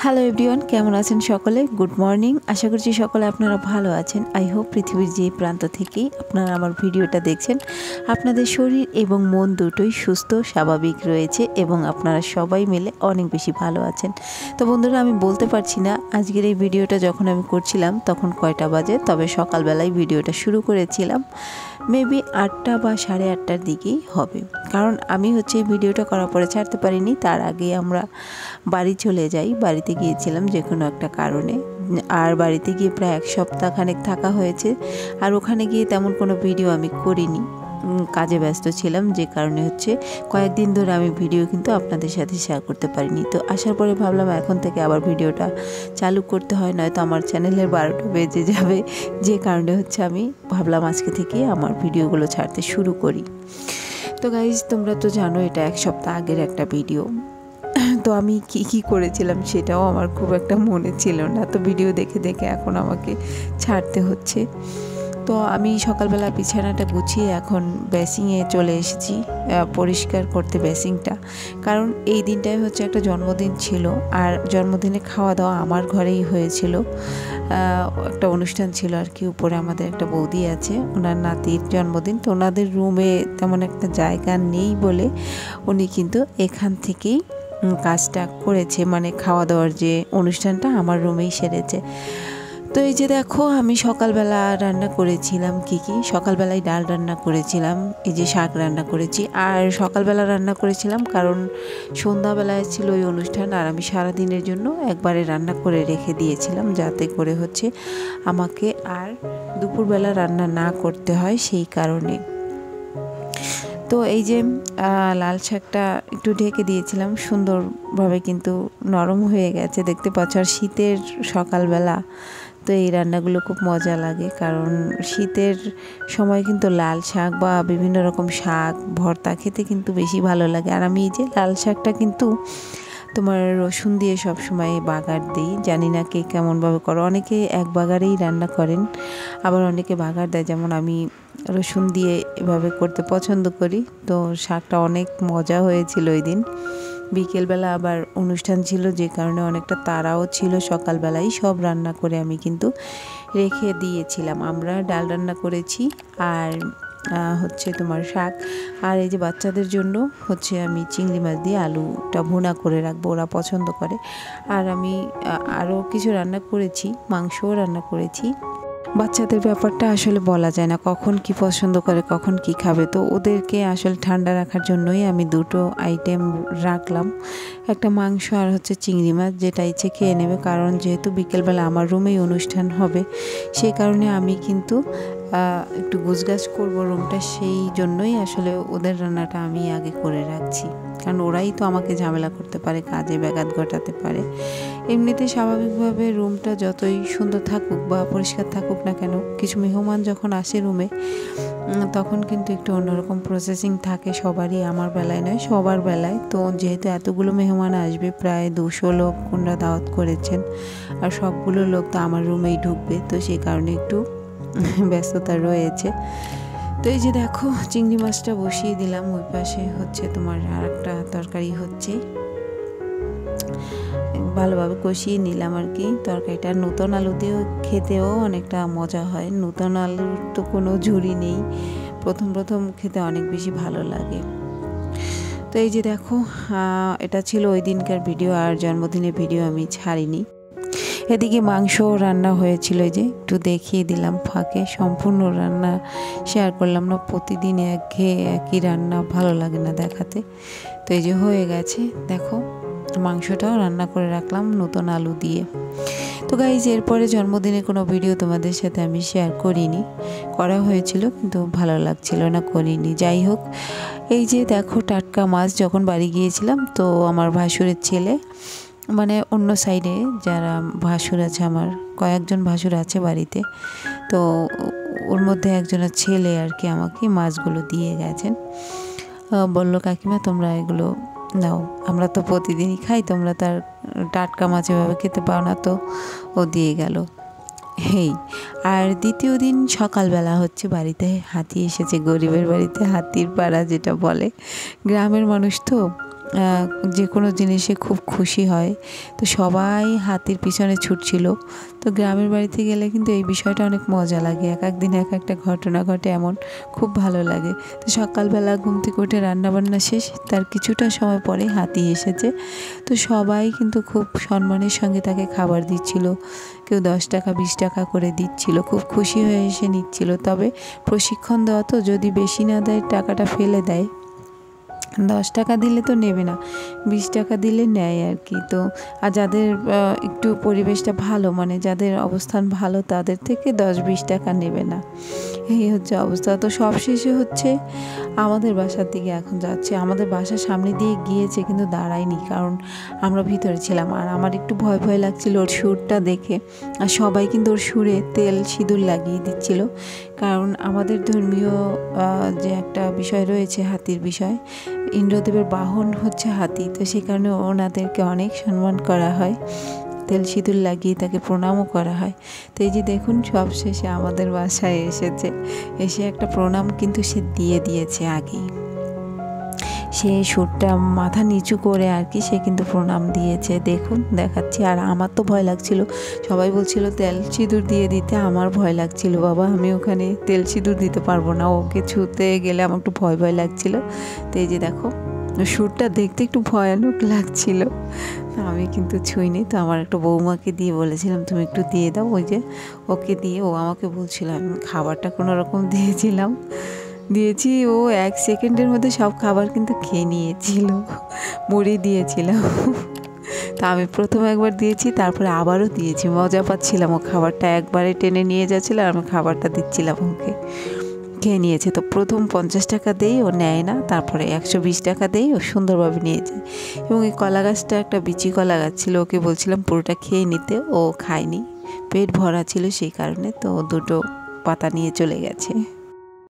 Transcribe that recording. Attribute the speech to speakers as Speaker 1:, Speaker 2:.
Speaker 1: Hello everyone, কেমন আছেন সকলে? Good morning. আশা করছি সকলে আপনারা ভালো আছেন। আই হোপ পৃথিবীর যে প্রান্ত থেকেই আপনারা আমার ভিডিওটা দেখছেন আপনাদের শরীর এবং মন দুটোই সুস্থ স্বাভাবিক রয়েছে এবং আপনারা সবাই মিলে অনেক বেশি ভালো আছেন। তো বন্ধুরা, আমি বলতে পারছি না আজকের এই ভিডিওটা যখন আমি করছিলাম তখন কয়টা বাজে, তবে সকালবেলায় ভিডিওটা শুরু করেছিলাম। মেবি 8টা বা 8:30টার দিকেই হবে, কারণ আমি এই ভিডিওটা করার পরে ছাড়তে পারিনি। তার আগে আমরা বাড়ি চলে যাই। বাড়িতে গিয়েছিলাম যে কোনো একটা কারণে, আর বাড়িতে গিয়ে প্রায় 1 সপ্তাহ খানেক থাকা হয়েছে। আর ওখানে গিয়ে তেমন কোনো ভিডিও আমি করিনি, কাজে ব্যস্ত ছিলাম, যে কারণে কয়েকদিন ধরে আমি ভিডিও কিন্তু আপনাদের সাথে শেয়ার করতে পারিনি। তো আসার পরে ভাবলাম এখন থেকে আবার ভিডিওটা চালু করতে হয়, নয়তো আমার চ্যানেলের 12টা বেজে যাবে, যে কারণে আমি ভাবলাম আজকে থেকে আমার ভিডিওগুলো ছাড়তে শুরু করি। তো গাইজ, তোমরা তো জানো এটা 1 সপ্তাহ আগের একটা ভিডিও। তো আমি কি করেছিলাম সেটাও আমার খুব একটা মনে ছিল না, তো ভিডিও দেখে দেখে এখন আমাকে ছাড়তে হচ্ছে। তো আমি সকালবেলা বিছানাটা গুছিয়ে এখন বেসিংয়ে চলে এসেছি পরিষ্কার করতে বেসিংটা, কারণ এই দিনটাই একটা জন্মদিন ছিল। আর জন্মদিনে খাওয়া দাওয়া আমার ঘরেই হয়েছিল। একটা অনুষ্ঠান ছিল আর কি। উপরে আমাদের একটা বৌদি আছে, ওনার নাতির জন্মদিন। তো ওনাদের রুমে তেমন একটা জায়গা নেই বলে উনি কিন্তু এখান থেকেই কাজটা করেছে, মানে খাওয়া দাওয়ার যে অনুষ্ঠানটা আমার রুমেই সেরেছে। তো এই যে দেখো, আমি সকালবেলা রান্না করেছিলাম কি সকালবেলায় ডাল রান্না করেছিলাম, এই যে শাক রান্না করেছি। আর সকালবেলা রান্না করেছিলাম কারণ সন্ধ্যাবেলায় ছিল ওই অনুষ্ঠান, আর আমি সারাদিনের জন্য একবারে রান্না করে রেখে দিয়েছিলাম, যাতে করে আমাকে আর দুপুরবেলা রান্না না করতে হয়, সেই কারণে। তো এই যে লাল শাকটা একটু ঢেকে দিয়েছিলাম, সুন্দরভাবে কিন্তু নরম হয়ে গেছে, দেখতে পাচ্ছ। আর শীতের সকালবেলা তো এই রান্নাগুলো খুব মজা লাগে, কারণ শীতের সময় কিন্তু লাল শাক বা বিভিন্ন রকম শাক ভর্তা খেতে কিন্তু বেশি ভালো লাগে। আর আমি এই যে লাল শাকটা কিন্তু তোমার রসুন দিয়ে সবসময় বাগার দিই। জানি না কে কেমনভাবে করো, অনেকে এক বাগারেই রান্না করেন, আবার অনেকে বাগার দেয়। যেমন আমি রসুন দিয়ে এভাবে করতে পছন্দ করি। তো শাকটা অনেক মজা হয়েছিল ওই দিন। বিকেলবেলা আবার অনুষ্ঠান ছিল, যে কারণে অনেকটা তাড়াও ছিল। সকালবেলাই সব রান্না করে আমি কিন্তু রেখে দিয়েছিলাম। আমরা ডাল রান্না করেছি, আর তোমার শাক। আর এই যে বাচ্চাদের জন্য আমি চিংড়ি মাছ দিয়ে আলুটা ভুনা করে রাখবো, ওরা পছন্দ করে। আর আমি আরও কিছু রান্না করেছি, মাংসও রান্না করেছি। বাচ্চাদের ব্যাপারটা আসলে বলা যায় না, কখন কি পছন্দ করে, কখন কি খাবে। তো ওদেরকে আসলে ঠান্ডা রাখার জন্যই আমি 2টো আইটেম রাখলাম, একটা মাংস আর চিংড়ি মাছ, যেটা ইচ্ছে খেয়ে নেবে। কারণ যেহেতু বিকেলবেলা আমার রুমেই অনুষ্ঠান হবে, সেই কারণে আমি কিন্তু একটু গোছগাছ করবো রুমটা, সেই জন্যই আসলে ওদের রান্নাটা আমি আগে করে রাখছি, কারণ ওরাই তো আমাকে ঝামেলা করতে পারে, কাজে ব্যাঘাত ঘটাতে পারে। এমনিতে স্বাভাবিকভাবে রুমটা যতই সুন্দর থাকুক বা পরিষ্কার থাকুক না কেন, কিছু মেহমান যখন আসে রুমে, তখন কিন্তু একটু অন্যরকম প্রসেসিং থাকে সবারই, আমার বেলায় নয় সবার বেলায়। তো যেহেতু এতগুলো মেহমান আসবে, প্রায় 200 লোক ওনারা দাওয়াত করেছেন, আর সবগুলো লোক তো আমার রুমেই ঢুকবে, তো সেই কারণে একটু ব্যস্ততা রয়েছে। তো এই যে দেখো, চিংড়ি মাছটা বসিয়ে দিলাম, ওই পাশে তোমার আর একটা তরকারি ভালোভাবে কষিয়ে নিলাম আর কি তরকারিটা। নতুন আলু দিয়েও খেতেও অনেকটা মজা হয়, নতুন আলুর তো কোনো ঝুরি নেই, প্রথম খেতে অনেক বেশি ভালো লাগে। তো এই যে দেখো, এটা ছিল ওই দিনকার ভিডিও, আর জন্মদিনের ভিডিও আমি ছাড়িনি। এদিকে মাংস রান্না হয়েছিল, যে একটু দেখিয়ে দিলাম ফাঁকে, সম্পূর্ণ রান্না শেয়ার করলাম না, প্রতিদিন একই রান্না ভালো লাগে না দেখাতে। তো এই যে হয়ে গেছে, দেখো মাংসটাও রান্না করে রাখলাম নতুন আলু দিয়ে। তো গাইজ, এরপরে জন্মদিনে কোনো ভিডিও তোমাদের সাথে আমি শেয়ার করিনি, করা হয়েছিল কিন্তু ভালো লাগছিল না, করিনি। যাই হোক, এই যে দেখো টাটকা মাছ, যখন বাড়ি গিয়েছিলাম তো আমার ভাসুরের ছেলে, মানে অন্য সাইডে যারা ভাসুর আছে, আমার কয়েকজন ভাসুর আছে বাড়িতে, তো ওর মধ্যে একজনের ছেলে আর কি আমাকে মাছগুলো দিয়ে গেছেন। বললো, কাকিমা তোমরা এগুলো নাও, আমরা তো প্রতিদিনই খাই, তোমরা তার টাটকা মাছ এভাবে খেতে পাও না। তো ও দিয়ে গেল। আর দ্বিতীয় দিন সকালবেলা বাড়িতে হাতি এসেছে, গরিবের বাড়িতে হাতির পাড়া যেটা বলে, গ্রামের মানুষ তো যে কোনো জিনিসে খুব খুশি হয়। তো সবাই হাতির পিছনে ছুটছিল। তো গ্রামের বাড়িতে গেলে কিন্তু এই বিষয়টা অনেক মজা লাগে, এক এক দিন এক একটা ঘটনা ঘটে, এমন খুব ভালো লাগে। তো সকালবেলা ঘুম থেকে উঠে রান্নাবান্না শেষ, তার কিছুটা সময় পরে হাতি এসেছে। তো সবাই কিন্তু খুব সম্মানের সঙ্গে তাকে খাবার দিচ্ছিল, কেউ 10 টাকা 20 টাকা করে দিচ্ছিল, খুব খুশি হয়ে এসে নিচ্ছিল। তবে প্রশিক্ষণ দেওয়া তো, যদি বেশি না দেয় টাকাটা ফেলে দেয়। 10 টাকা দিলে তো নেবে না, 20 টাকা দিলে নেয় আর কি। তো আর যাদের একটু পরিবেশটা ভালো, মানে যাদের অবস্থান ভালো, তাদের থেকে 10-20 টাকা নেবে না, এই হচ্ছে অবস্থা। তো সবশেষে হচ্ছে আমাদের বাসার দিকে এখন যাচ্ছে। আমাদের বাসার সামনে দিয়ে গিয়েছে কিন্তু দাঁড়ায়নি, কারণ আমরা ভিতরে ছিলাম। আর আমার একটু ভয় ভয় লাগছিল ওর সুরটা দেখে। আর সবাই কিন্তু ওর সুরে তেল সিঁদুর লাগিয়ে দিচ্ছিল, কারণ আমাদের ধর্মীয় যে একটা বিষয় রয়েছে, হাতির বিষয়, ইন্দ্রদেবের বাহন হচ্ছে হাতি। তো সেই কারণে ওনাদেরকে অনেক সম্মান করা হয়, তেল সিঁদুর লাগিয়ে তাকে প্রণামও করা হয়। তো এই যে দেখুন, সব শেষে আমাদের বাসায় এসেছে, এসে একটা প্রণাম কিন্তু সে দিয়ে দিয়েছে আগেই। সে সুরটা মাথা নিচু করে আর কি, সে কিন্তু প্রণাম দিয়েছে, দেখুন দেখাচ্ছি। আর আমার তো ভয় লাগছিল, সবাই বলছিল তেল সিঁদুর দিয়ে দিতে, আমার ভয় লাগছিল, বাবা আমি ওখানে তেল সিঁদুর দিতে পারবো না, ওকে ছুঁতে গেলে আমার একটু ভয় ভয় লাগছিল। তো এই যে দেখো, সুরটা দেখতে একটু ভয়ানক লাগছিল, আমি কিন্তু ছুঁইনি। তো আমার একটা বৌমাকে দিয়ে বলেছিলাম তুমি একটু দিয়ে দাও, ওই যে ওকে দিয়ে, ও আমাকে বলছিল, আমি খাবারটা কোনো রকম দিয়েছি, ও 1 সেকেন্ডের মধ্যে সব খাবার কিন্তু খেয়ে নিয়েছিল, মুড়ি দিয়েছিলাম। তা আমি প্রথম একবার দিয়েছি, তারপরে আবারও দিয়েছি, মজা পাচ্ছিলাম, ও খাবারটা একবারে টেনে নিয়ে যাচ্ছিল আর আমি খাবারটা দিচ্ছিলাম, ওকে খেয়ে নিয়েছে। তো প্রথম 50 টাকা দেই, ও নেয় না, তারপরে 120 টাকা দেই, ও সুন্দরভাবে নিয়ে যায়। এবং এই কলা গাছটা একটা বিচি কলা গাছ ছিল, ওকে বলছিলাম পুরোটা খেয়ে নিতে, ও খায়নি, পেট ভরা ছিল সেই কারণে। তো 2টো পাতা নিয়ে চলে গেছে।